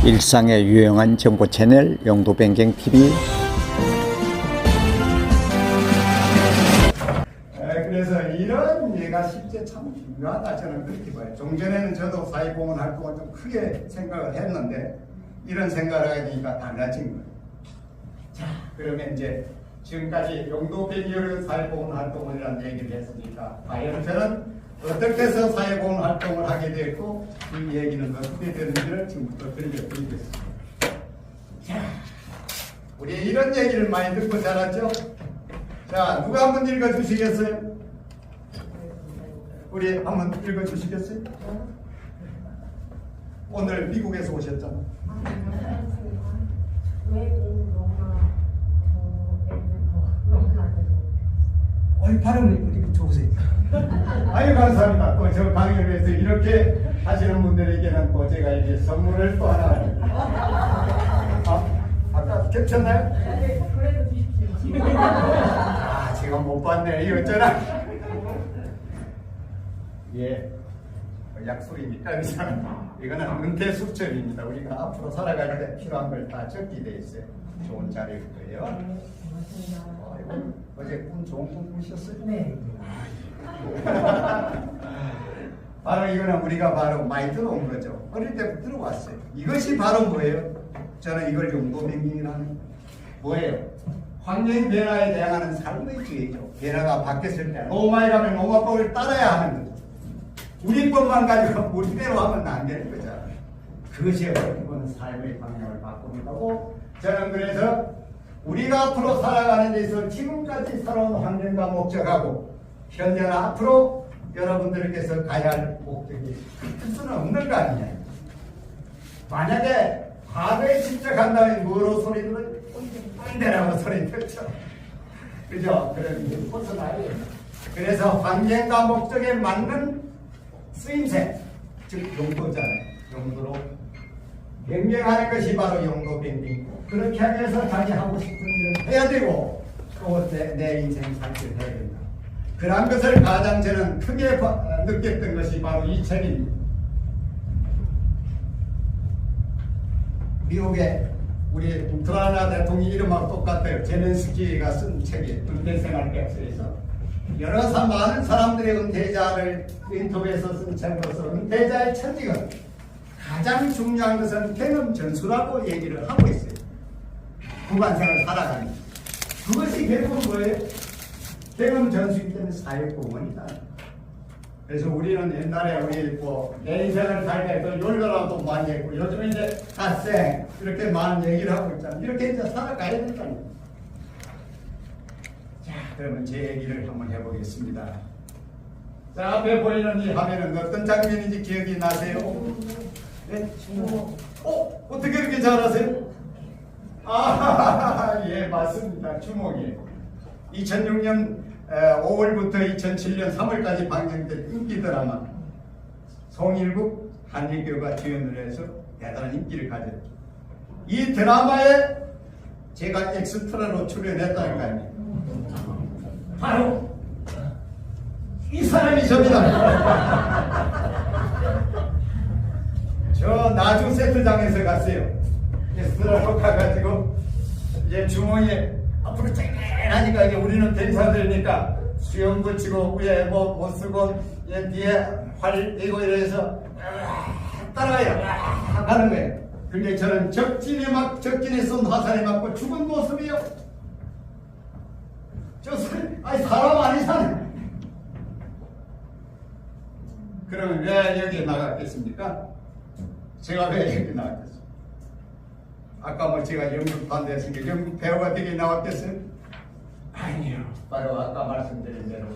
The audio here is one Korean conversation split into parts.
일상에 유용한 정보 채널 영도변경TV. 그래서 이런 예가 실제 참 중요하다 저는 그렇게 봐요. 종전에는 저도 사회공헌 활동을 좀 크게 생각을 했는데 이런 생각을 하니까 달라진 거예요. 자, 그러면 이제 지금까지 영도변경 사회공헌 활동이라는 얘기를 했으니까 과연 저는 어떻게 해서 사회공헌 활동을 하게 됐고 이 얘기는 어떻게 되는지를 지금부터 들려드리겠습니다. 자, 우리 이런 얘기를 많이 듣고 자랐죠? 자, 누가 한번 읽어주시겠어요? 우리 한번 읽어주시겠어요? 오늘 미국에서 오셨잖아. 어이, 발음이 이렇게 좋으세요. 아유, 감사합니다. 또 저 강의를 위해서 이렇게 하시는 분들에게는 또 제가 이제 선물을 또 하나. 아까 겹쳤나요? 네, 그래도 주십시오. 아, 제가 못 봤네. 이거 어쩌나? 예. 약속이니까 이거는 은퇴 수첩입니다. 우리가 앞으로 살아갈 때 필요한 걸 다 적게 돼 있어요. 좋은 자료일 거예요. 어제 꿈 좋은 꿈 꾸셨어요? 네. 바로 이거는 우리가 바로 많이 들어온 거죠. 어릴 때부터 들어왔어요. 이것이 바로 뭐예요? 저는 이걸 용도변경이라는 뭐예요? 환경 변화에 대항하는 삶의 주의죠. 변화가 바뀌었을 때 로마에 가면 로마법을 따라야 하는 거죠. 우리 법만 가지고 우리대로 하면 안 되는 거죠. 그것이 어떻게 보면 삶의 방향을 바꾸는 거고, 저는 그래서 우리가 앞으로 살아가는 데 있어서 지금까지 살아온 환경과 목적하고 현재나 앞으로 여러분들께서 가야 할 목적이 같을 수는 없는 거 아니냐. 만약에 과거에 집착한다면 뭐로 소리 들어요? 꼰대라고 소리 듣죠. 그죠? 그런 게 벗어나야 돼요. 그래서 환경과 목적에 맞는 쓰임새, 즉 용도잖아요. 용도로 변경하는 것이 바로 용도 변경이고, 그렇게 하기 위해서 자기 하고 싶은 일을 해야 되고 또 내 인생 살기를 해야 된다. 그러한 것을 가장 저는 크게 느꼈던 것이 바로 이 책입니다. 미국의 우리 우크라이나 대통령 이름하고 똑같아요. 제렌스키가 쓴 책이에요. 은퇴생활백서에서 여러 많은 사람들의 은퇴자를 인터뷰에서 쓴 책으로서 은퇴자의 천직은 가장 중요한 것은 경험 전수라고 얘기를 하고 있어요. 후반생을 살아가는 것. 그것이 결국은 뭐예요? 경험 전수이기 때문에 사회공헌이다. 그래서 우리는 옛날에 우리 내 인생을 살게 또 열거라도 많이 했고 요즘 이제 갓생 이렇게 많은 얘기를 하고 있잖아요. 이렇게 이제 살아가야 된다는 거예요. 자, 그러면 제 얘기를 한번 해보겠습니다. 자, 앞에 보이는 이 화면은 어떤 장면인지 기억이 나세요? 네? 어떻게 그렇게 잘하세요? 예, 맞습니다. 주목이에요. 2006년 5월부터 2007년 3월까지 방영된 인기 드라마 송일국 한일교가 주연을 해서 대단한 인기를 가졌죠. 이 드라마에 제가 엑스트라로 출연했다는 거 아닙니까? 바로 이 사람이 접니다. 저 나주 세트장에서 갔어요. 엑스트라로 가가지고 이제 주머니에 앞으로 쨍하니까 이제 우리는 대사들이니까 수염 붙이고 위에 못 쓰고 뒤에 활 떼고 이래서 따라가요. 가는 거예요. 근데 저는 적진에 쏜 화살에 맞고 죽은 모습이요. 사람 아니 사네. 그러면 왜 여기에 나갔겠습니까? 제가 왜 여기 나갔겠어요? 아까 제가 연극 반대했으니까 연극 배우가 되게 나왔겠어요? 아니요. 바로 아까 말씀드린 대로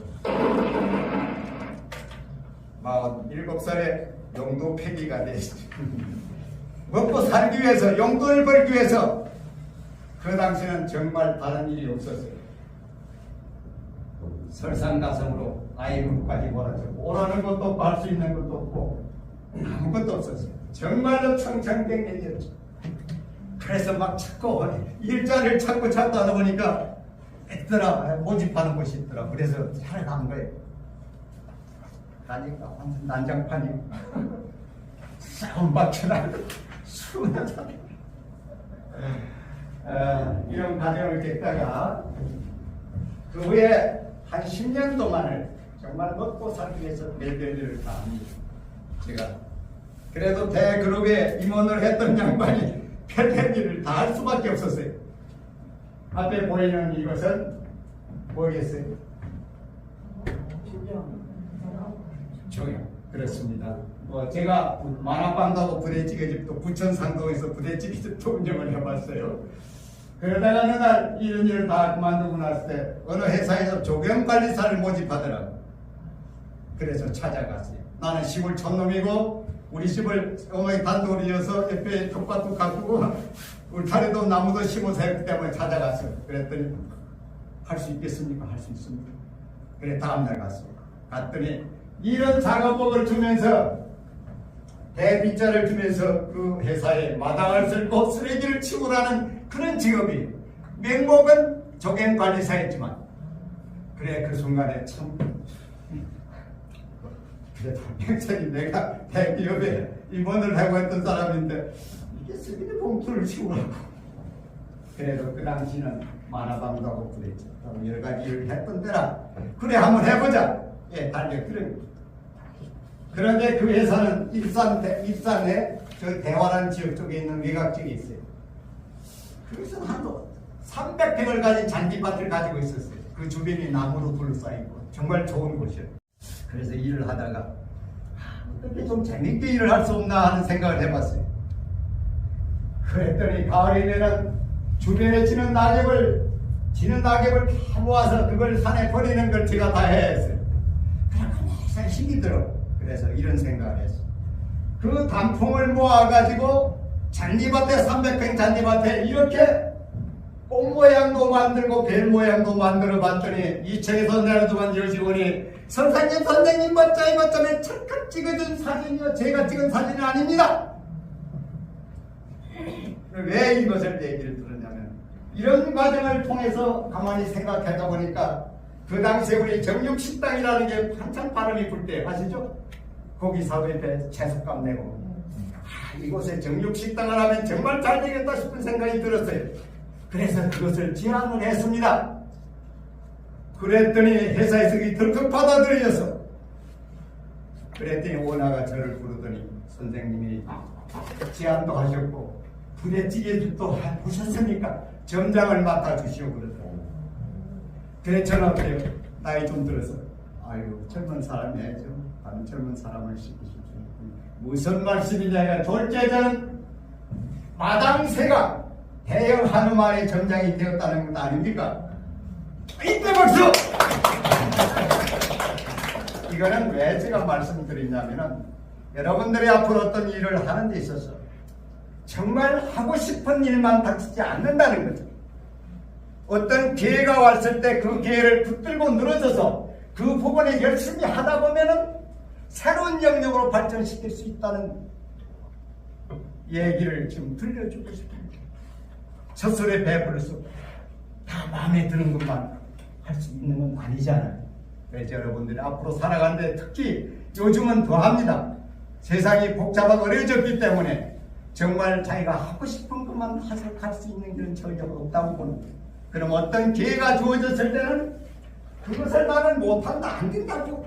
47살에 용도 폐기가 됐죠. 먹고 살기 위해서, 용돈을 벌기 위해서 그 당시는 정말 다른 일이 없었어요. 설상가성으로 아이들까지 몰아주고 오라는 것도 없고 할 수 있는 것도 없고 아무것도 없었어요. 정말로 청창백년이었죠. 그래서 막 찾고 일자리를 찾다 하다 보니까 있더라. 모집하는 곳이 있더라. 그래서 살아간 거예요. 가니까 완전 난장판이고 싸움박혀나고 수많은 사람. 이런 과정을 겪다가 그 후에 한 10년 동안을 정말 먹고 살기 위해서 별별일을 다 합니다. 제가 그래도 대그룹에 임원을 했던 양반이 별별일을 다 할 수밖에 없었어요. 앞에 보이는 이것은 뭐겠어요? 조용. 그렇습니다. 제가 만화방하고 부대찌개집도 부천상동에서 부대찌개집도 운영을 해봤어요. 그러다가 어느 날 이런 일을 다 그만두고 났을 때 어느 회사에서 조경관리사를 모집하더라고. 그래서 찾아갔어요. 나는 시골 촌놈이고 우리 집을 어머니 단독으로 이어서 옆에 텃밭도 가꾸고 울타리도 나무도 심어서 했기 때문에 찾아갔어요. 그랬더니 할 수 있겠습니까? 할 수 있습니다. 그래 다음날 갔어요. 갔더니 이런 작업복을 주면서 대빗자를 주면서 그 회사에 마당을 쓸고 쓰레기를 치우라는 그런 직업이 명목은 조경관리사였지만 그래 그 순간에 참 그래도 평생이 내가 대기업에 임원을 하고 했던 사람인데 이게 쓰레기 봉투를 치우라고 그래도 그 당시는 만화방도 하고 그랬죠. 여러 가지 일을 했던 때라 그래 한번 해보자. 예, 달려들은. 그런데 그 회사는 입산에 저 대화라는 지역 쪽에 있는 외곽 지역에 있어요. 그래서 한 300평을 가진 잔디밭을 가지고 있었어요. 그 주변이 나무로 둘러싸이고 정말 좋은 곳이에요. 그래서 일을 하다가 어떻게 좀 재밌게 일을 할 수 없나 하는 생각을 해봤어요. 그랬더니 가을이면은 주변에 지는 낙엽을 다 모아서 그걸 산에 버리는 걸 제가 다 해야 했어요. 그러니까 힘이 들어. 그래서 이런 생각을 했어요. 그 단풍을 모아가지고 잔디밭에 300평 잔디밭에 이렇게 꽃 모양도 만들고 별 모양도 만들어 봤더니 2층에서 내려다만 여직원이 선생님 멋져에 찰칵 찍어준 사진이요. 제가 찍은 사진이 아닙니다. 왜 이것을 얘기를 들었냐면 이런 과정을 통해서 가만히 생각하다 보니까 그 당시에 우리 정육식당이라는 게 한참 바람이 불 때 아시죠? 고기 사업에 채소값 내고 이곳에 정육식당을 하면 정말 잘 되겠다 싶은 생각이 들었어요. 그래서 그것을 제안을 했습니다. 그랬더니 회사에서 덜컥 받아들여서 그랬더니 오나가 저를 부르더니 선생님이 제안도 하셨고 부대찌개집도 보셨으니까 점장을 맡아주시오 그러더라고요. 그래 저는 어때요? 나이 좀 들어서 아유 젊은 사람이 해야죠. 다른 젊은 사람을 시키십시오. 무슨 말씀이냐. 졸제자는 마당새가 대형 한우마을의 점장이 되었다는 것 아닙니까? 이때 박수! 이거는 왜 제가 말씀드리냐면은 여러분들이 앞으로 어떤 일을 하는 데 있어서 정말 하고 싶은 일만 닥치지 않는다는 거죠. 어떤 기회가 왔을 때 그 기회를 붙들고 늘어져서 그 부분에 열심히 하다 보면은 새로운 영역으로 발전시킬 수 있다는 얘기를 지금 들려주고 싶습니다. 첫술에 배부를수록 다 마음에 드는 것만 할 수 있는 건 아니잖아요. 그래서 여러분들이 앞으로 살아가는데 특히 요즘은 더합니다. 세상이 복잡하고 어려워졌기 때문에 정말 자기가 하고 싶은 것만 할 수 있는 그런 처지가 없다고 보는 거예요. 그럼 어떤 기회가 주어졌을 때는 그것을 나는 못한다, 안 된다고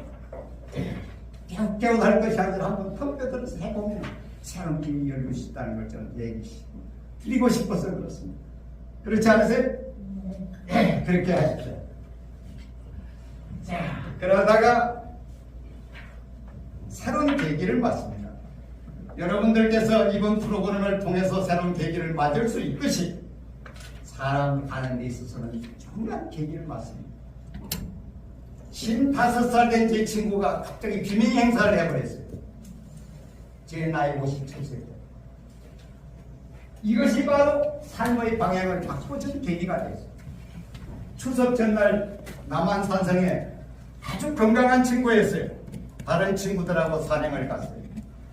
깨우할 것이 아니라 한번 덤벼들어서 해보면 새로운 길이 열릴 수 있다는 걸 저는 드리고 싶어서 그렇습니다. 그렇지 않으세요? 네. 그렇게 하십시오. 자, 그러다가 새로운 계기를 맞습니다. 여러분들께서 이번 프로그램을 통해서 새로운 계기를 맞을 수 있듯이 사람 가는 데 있어서는 정말 계기를 맞습니다. 55살 된 제 친구가 갑자기 비밀 행사를 해버렸어요. 제 나이 57세. 이것이 바로 삶의 방향을 바꿔준 계기가 됐어요. 추석 전날 남한산성에 아주 건강한 친구였어요. 다른 친구들하고 산행을 갔어요.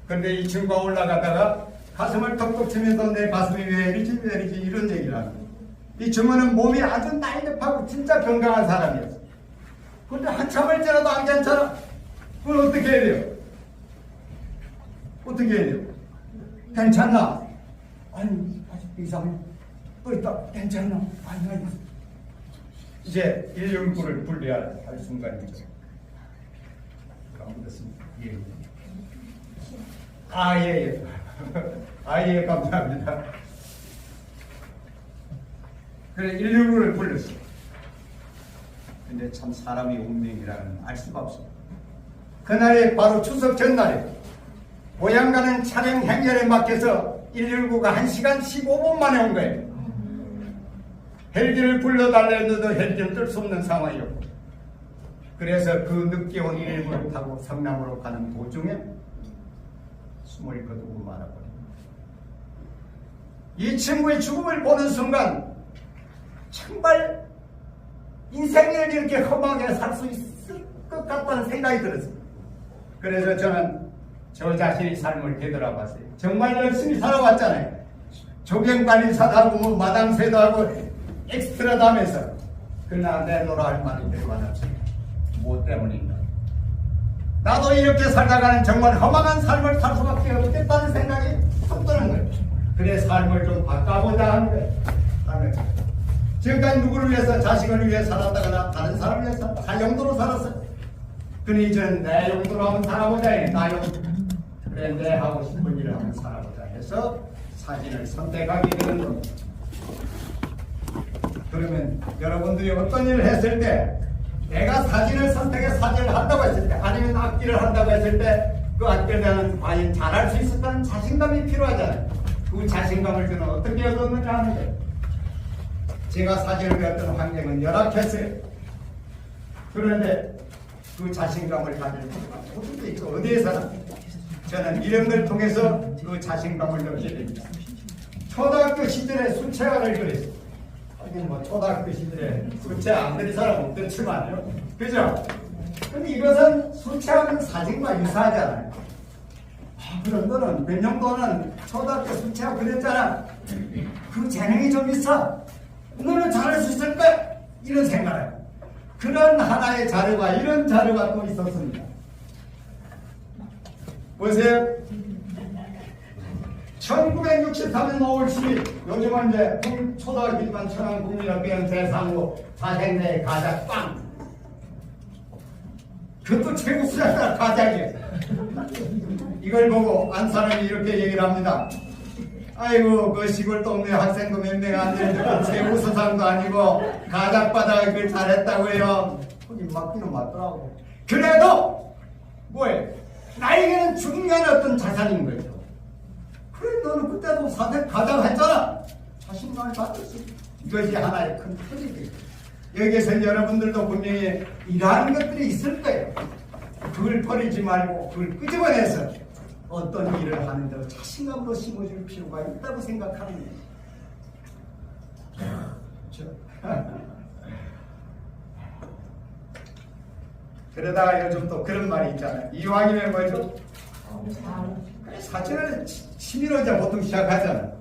그런데 이 친구가 올라가다가 가슴을 턱턱 치면서 내 가슴이 왜 이러지 이런 얘기를 합니다. 이 친구는 몸이 아주 날렵하고 진짜 건강한 사람이었어요. 그런데 한참을 지나도 안 괜찮아. 그걸 어떻게 해야 돼요? 어떻게 해야 돼요? 괜찮나? 아니 아직도 이상해. 또 있다. 괜찮아. 아니. 이제 119를 불러야 할 순간이죠. 감사합니다. 예. 아, 예. 아, 예, 감사합니다. 그래, 119를 불렀어. 근데 참 사람의 운명이라는 알 수가 없어. 그날에 바로 추석 전날에 고향 가는 차량 행렬에 막혀서 119가 1시간 15분 만에 온 거예요. 헬기를 불러달랬는데도 헬기를 뜰 수 없는 상황이었고, 그래서 그 늦게 온 119를 타고 성남으로 가는 도중에 숨을 거두고 말아버립니다. 이 친구의 죽음을 보는 순간 정말 인생을 이렇게 험하게 살 수 있을 것 같다는 생각이 들었습니다. 그래서 저는 저 자신의 삶을 되돌아봤어요. 정말 열심히 살아왔잖아요. 조경관리사도 하고 뭐 마당새도 하고 엑스트라도 하면서, 그러나 내놓으라 할 말이 별로 안 없습니다. 무엇 때문인가? 나도 이렇게 살다가는 정말 험악한 삶을 살 수밖에 없겠다는 생각이 탁 드는 거예요. 그래 삶을 좀 바꿔보자 하는 거예요. 지금까지 누구를 위해서, 자식을 위해 살았다거나 다른 사람을 위해서 다 용도로 살았어요. 근데 이제는 내 용도로 한번 살아보자 해. 나 용도. 그래 내 하고 싶은 일을 한번 살아보자 해서 사진을 선택하게 되는 겁니다. 그러면 여러분들이 어떤 일을 했을 때, 내가 사진을 선택해 사진을 한다고 했을 때, 아니면 악기를 한다고 했을 때 그 악기를 나는 과연 잘할 수 있었다는 자신감이 필요하잖아요. 그 자신감을 저는 어떻게 얻었느냐 하는 거예요. 제가 사진을 배웠던 환경은 열악했어요. 그런데 그 자신감을 가질 수가 어떻게 있고 어디에서나 저는 이런 걸 통해서 그 자신감을 얻게 됩니다. 초등학교 시절에 수채화를 그렸어요. 하긴 뭐 초등학교 시절에 수채화 안 그린 사람 없겠지만요. 그죠? 근데 이것은 수채화는 사진과 유사하잖아요. 아, 그럼 너는 몇 년도는 초등학교 수채화 그렸잖아. 그 재능이 좀 있어. 너는 잘할 수 있을 거야. 이런 생각을. 그런 하나의 자료가, 이런 자료가 또 있었습니다. 보세요. 1963년 5월 10일, 요즘은 이제 초등학교지만 천안국민학교연 대상으로 자생내 가작 빵. 그것도 최고 수작다 가작이에요. 이걸 보고 안 사람이 이렇게 얘기를 합니다. 아이고, 그 시골 동네 학생도 몇 명 안 되는데 최고 수상도 아니고 가작바닥을 그걸 잘했다고요. 거기 맞기는 맞더라고. 그래도 뭐예요? 나에게는 중요한 어떤 자산인 거죠. 그래, 너는 그때도 사실 가장했잖아. 자신감을 받았어. 이것이 하나의 큰 틀이지. 여기에서 여러분들도 분명히 이러한 것들이 있을 거예요. 그걸 버리지 말고 그걸 끄집어내서 어떤 일을 하는데 자신감으로 심어줄 필요가 있다고 생각하는 거예요. 그러다가 요즘 또 그런 말이 있잖아요. 이왕이면 뭐죠? 사진을 취미로 이제 보통 시작하잖아요.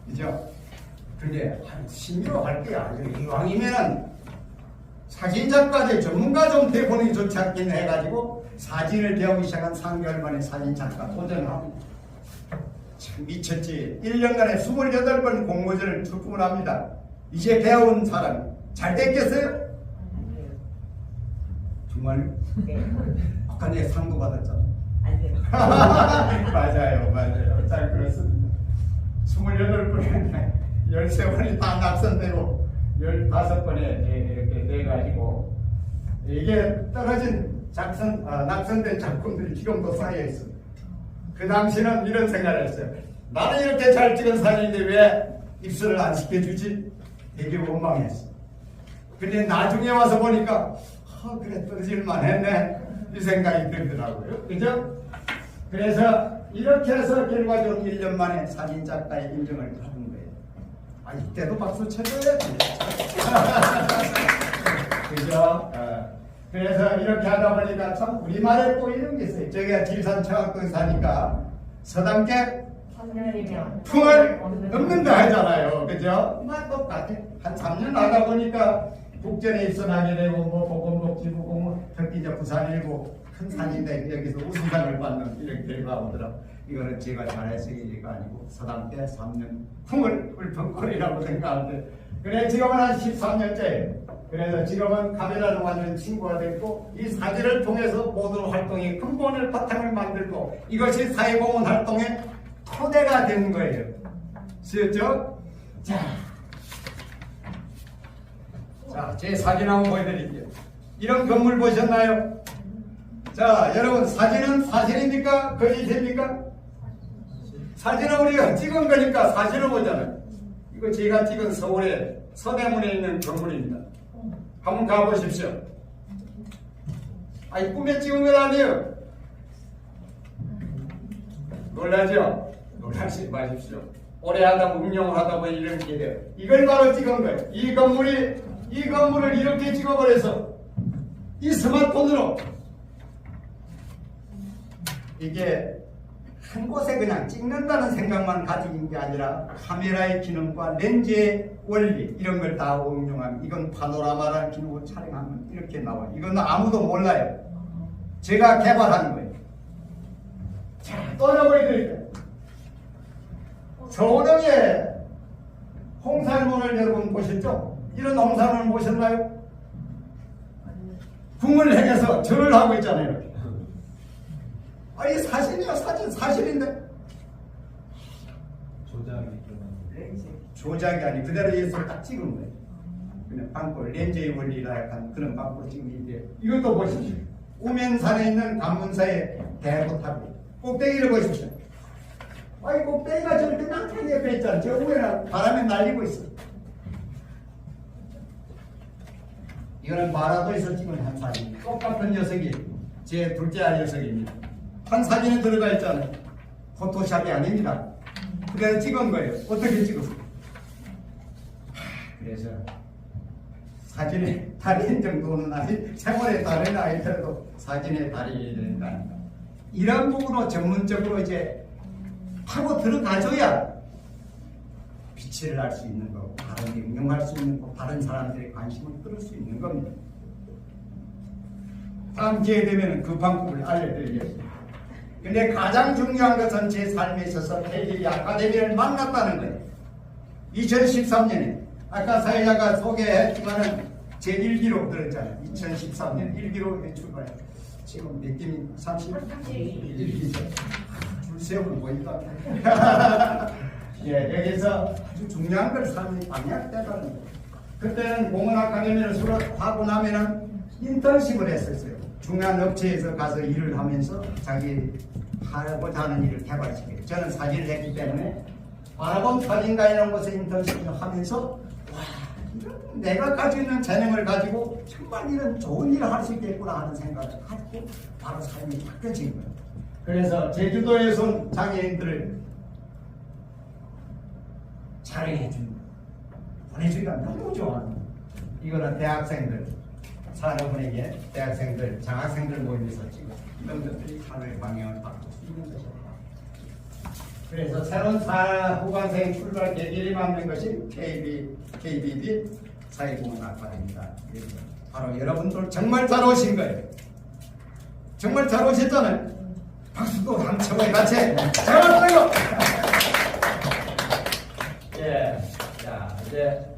그죠? 근데 취미로 할 게 아니고 이왕이면 사진작가들 전문가 좀 돼보는 게 좋지 않겠네 해가지고 사진을 배우기 시작한 3개월 만에 사진작가 도전합니다. 참 미쳤지. 1년간에 28번 공모전을 출품을 합니다. 이제 배운 사람이 잘 됐겠어요? 정말요? 네. 아까 내가 상도 받았잖아. 안 돼요. 맞아요. 잘 그렇습니다. 28번에 13번이 다 낙선되고 15번에 이렇게 돼가지고 이게 떨어진 낙선된 작품들이 지금도 쌓여 있습니다. 그 당시는 이런 생각을 했어요. 나는 이렇게 잘 찍은 사진인데 왜 입수를 안 시켜주지? 되게 원망했어. 근데 나중에 와서 보니까 그래 떨어질만 했네 이 생각이 들더라고요. 그죠? 그래서 이렇게 해서 결과적으로 1년 만에 사진작가의 인정을 받은 거예요. 아, 이때도 박수 쳐줘야지. 그죠? 그래서 이렇게 하다 보니까 참 우리말에 또 이런 게 있어요. 저기가 질산청학동에 사니까 서당계 풍을 없는다 하잖아요. 그죠? 막 똑같아. 한 3년 나가 보니까 국전에 입선하게 되고 뭐 보건복지부고 뭐 특히 이제 부산일보 큰 산인데 여기서 우승상을 받는 이런 결과가 오더라. 이거는 제가 잘해서가 아니고 서당 때 3년 풍을 불평거리라고 생각하는데 그래 지금은 한 13년째 그래서 지금은 카메라로 완전 친구가 됐고 이 사진을 통해서 모든 활동이 근본을 바탕을 만들고 이것이 사회공헌 활동의 토대가 되는 거예요. 쓰였죠? 자, 제 사진 한번 보여드릴게요. 이런 건물 보셨나요? 자, 여러분 사진은 사실입니까? 거짓입니까? 사진은 우리가 찍은 거니까 사진을 보잖아요. 이거 제가 찍은 서울의 서대문에 있는 건물입니다. 한번 가보십시오. 아니 꿈에 찍은 건 아니에요. 놀라죠? 놀라지 마십시오. 오래 하다 운영을 하다 보니 이런 게 돼요. 이걸 바로 찍은 거예요. 이 건물을 이렇게 찍어버려서 이 스마트폰으로 이게 한 곳에 그냥 찍는다는 생각만 가진 게 아니라 카메라의 기능과 렌즈의 원리 이런 걸 다 응용하면 이건 파노라마라는 기능으로 촬영하면 이렇게 나와요. 이건 아무도 몰라요. 제가 개발한 거예요. 자, 또 하나 보여드릴게요. 서울에 홍살문을 여러분 보셨죠? 이런 홍살문을 보셨나요? 궁을 행해서 절을 하고 있잖아요. 이렇게. 아니 사진이야 사진 사실인데 조작이 아니 그대로 예술 딱 찍은 거예요. 그냥 방고 렌즈의 원리라 약간 그런 방고 찍은 게 이것도 보십시오. 우면산에 있는 관문사의 대보탑이 꼭대기를 보십시오. 아니 꼭대기가 절대 낭창 옆에 있잖아. 저 위에는 바람에 날리고 있어. 이거는 마라도에서 찍은 한 사진. 똑같은 녀석이 제 둘째 아들 녀석입니다. 한 사진에 들어가 있잖아요. 포토샵이 아닙니다. 그래서 찍은 거예요. 어떻게 찍었어요? 그래서 사진의 달인 정도는 아니 생활의 달인 아니더라도 사진의 달인이 된다니까. 이런 부분으로 전문적으로 이제 하고 들어가줘야 빛을 알 수 있는 거고 다른 데 응용할 수 있는 거고 다른 사람들의 관심을 끌을 수 있는 겁니다. 다음 기회 되면 그 방법을 알려드리겠습니다. 근데 가장 중요한 것은 제 삶에 있어서 KBB 아카데미를 만났다는 거예요. 2013년에 아까 사회자가 소개했지만은 제 1기로 들었잖아요. 2013년 1기로 출발해요. 지금 몇 기입니까? 31기죠. 줄 세우고 보니까 예, 여기서 아주 중요한 걸 삶이 방향되다는 거예요. 그때는 공원 아카데미를 수락하고 나면은 인턴십을 했었어요. 중요한 업체에서 가서 일을 하면서 자기 하고자 하는 일을 개발시켜요. 저는 사진을 했기 때문에 바라본 사진가 이런 곳에 인턴십을 하면서 와, 내가 가지고 있는 재능을 가지고 정말 이런 좋은 일을 할 수 있겠구나 하는 생각을 갖고 바로 삶이 바뀌어진 거예요. 그래서 제주도에 선 장애인들을 촬영해준 보내주기가 너무 좋아하는 거예요. 이거는 대학생들 산업은행에 대학생들, 장학생들 모임에서 지금 이런 것들이 하늘의 방향을 바꿀 수 있는 것입니다. 그래서 새로운 후반생 출발 계기를 만든 것이 KBB 사회공헌 아카데미입니다. 바로 여러분들 정말 잘 오신 거예요. 정말 잘 오셨잖아요. 박수도 함청에 같이 잘 왔어요. 예, 자 이제.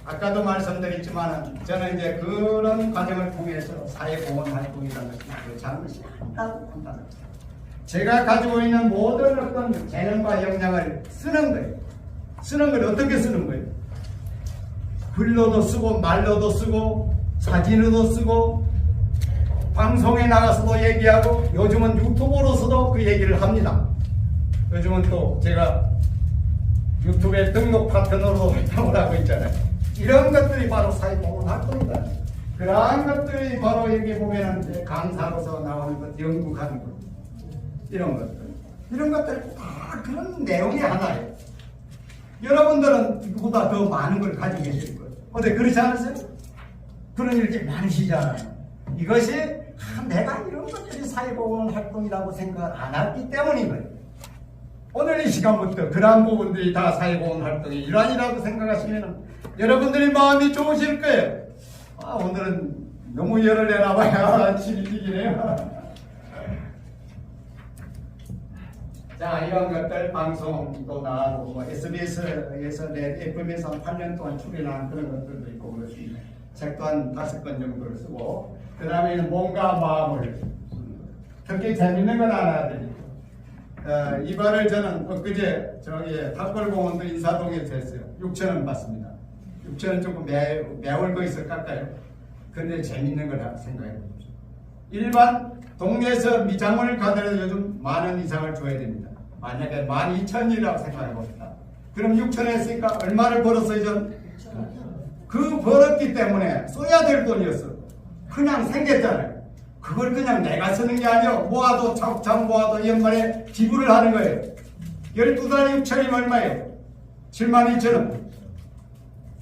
아까도 말씀드렸지만 저는 이제 그런 과정을 통해서 사회공헌 활동이라는 것이 그 잘못이 아니라고 판단합니다. 제가 가지고 있는 모든 어떤 재능과 역량을 쓰는 거예요. 쓰는 걸 어떻게 쓰는 거예요? 글로도 쓰고 말로도 쓰고 사진으로도 쓰고 방송에 나가서도 얘기하고 요즘은 유튜브로서도 그 얘기를 합니다. 요즘은 또 제가 유튜브에 등록 파트너로 활동을 하고 있잖아요. 이런 것들이 바로 사회공헌 활동이다. 그러한 것들이 바로 여기 보면 강사로서 나오는 것, 연구하는 것, 이런 것들 다 그런 내용이 하나예요. 여러분들은 누구보다 더 많은 걸 가지고 계실 거예요. 어때 그렇지 않으세요? 그런 일들이 많으시잖아요. 이것이 내가 이런 것들이 사회공헌 활동이라고 생각을 안 했기 때문인 거예요. 오늘 이 시간부터 그러한 부분들이 다 사회공헌 활동의 일환이라고 생각하시면 여러분들이 마음이 좋으실 거예요. 오늘은 너무 열을 내나봐요. 질리기네요. 자, 이런 것들 방송도 나가고 뭐 SBS에서 FM에서 한 8년 동안 출연한 그런 것들도 있고 그렇습니다. 책도 한 5권 정도를 쓰고 그 다음에는 몸과 마음을 특히 재밌는 건 하나 드리고 이발을 저는 엊그제 저기 탑골공원도 인사동에서 했어요. 6,000원 받습니다. 6,000원 조금 매월 거기서 깎아요. 근데 재밌는 거라 생각해 보십시오. 일반 동네에서 미장원을 가더라도 요즘 10,000원 이상을 줘야 됩니다. 만약에 12,000원이라고 생각해 봅시다. 그럼 6,000원 했으니까 얼마를 벌었어요, 전? 그 벌었기 때문에 써야 될 돈이었어. 그냥 생겼잖아요. 그걸 그냥 내가 쓰는 게 아니라 모아도 차곡차곡 모아도 연말에 지불을 하는 거예요. 12달에 6,000원이면 얼마예요? 72,000원.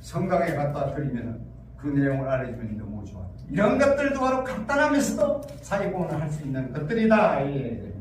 성당에 갖다 드리면 그 내용을 알려주면 너무 좋아. 이런 것들도 바로 간단하면서도 사회공헌을 할 수 있는 것들이다. 예.